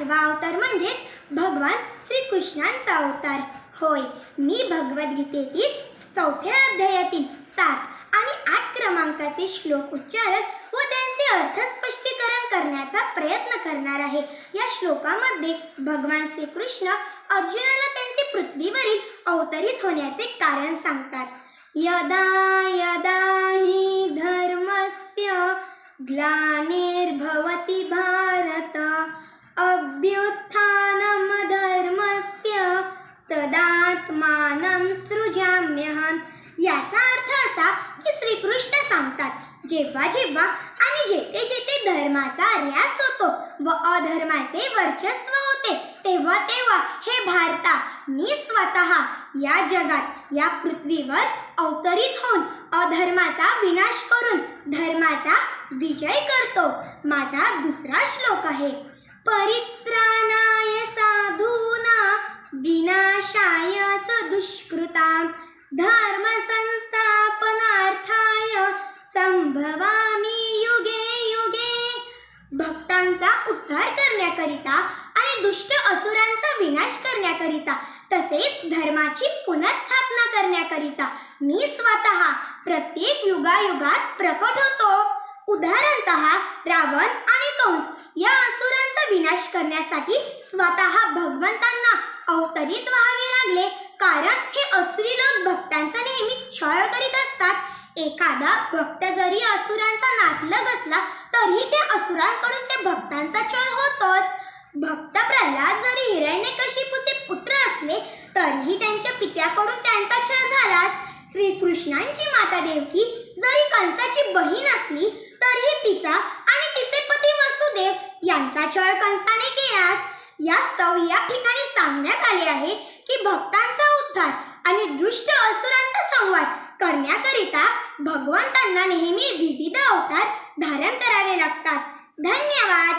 आठवा अवतार म्हणजेच भगवान श्रीकृष्णांचा अवतार होय. मी भगवद्गीतेतील 4थ्या अध्यायातील 7 आणि 8 क्रमांकाचे श्लोक उच्चारण व त्यांचे अर्थ स्पष्टीकरण करण्याचा प्रयत्न करणार आहे. या श्लोकामध्ये भगवान श्रीकृष्ण अर्जुनाला त्यांचे पृथ्वीवरील अवतरित होण्याचे कारण सांगतात. यदा यदा हि धर्मस्य ग्लानिर्भवति भारत अभ्युत्थानम् धर्मस्य तदात्मानं सृजाम्यहम्. याचा अर्थ असा की श्रीकृष्ण सांगतात जेव्हा जेव्हा आणि जेथे जेथे धर्माचा ऱ्हास होतो व अधर्माचे वर्चस्व होते तेव्हा तेव्हा हे भारता मी स्वतः या जगात या पृथ्वीवर अवतरित होऊन अधर्माचा विनाश करून धर्माचा विजय करतो. माझा दुसरा श्लोक आहे. परित्राणाय साधूना विनाशाय च दुष्कृतां धर्म संस्थापनार्थाय संभवामि युगे युगे. भक्तांचा उद्धार करण्याकरिता आणि दुष्ट असुरांचा विनाश करण्याकरिता तसेच धर्माची पुनर्स्थापना करण्याकरिता मी स्वतः प्रत्येक युगायुगात प्रकट होतो. उदाहरणतः रावण आणि कंस या असुरांचा विनाश करण्यासाठी स्वतः भगवंतांना अवतरित व्हावे लागले, कारण हे असुरी लोक भक्तांचा नेहमी छळ करीत असतात. एखादा भक्त जरी असुरांचा नातलग असला तरी त्या असुरांकडून त्या भक्तांचा छळ होतोच. भक्त प्रल्हाद जरी हिरण्यकशिपूचे पुत्र असले तरीही त्यांच्या पित्याकडून त्यांचा छळ झालाच. श्रीकृष्णांची माता देवकी जरी कंसाची बहीण असली तरीही तिचा आणि तिचे पती वसुदेव यांचा छळ कंसाने केलाच. यास्तव या ठिकाणी सांगण्यात आले आहे की भक्तांचा उद्धार आणि दुष्ट असुरांचा संहार करण्याकरिता भगवंतांना नेहमी विविध अवतार धारण करावे लागतात. धन्यवाद.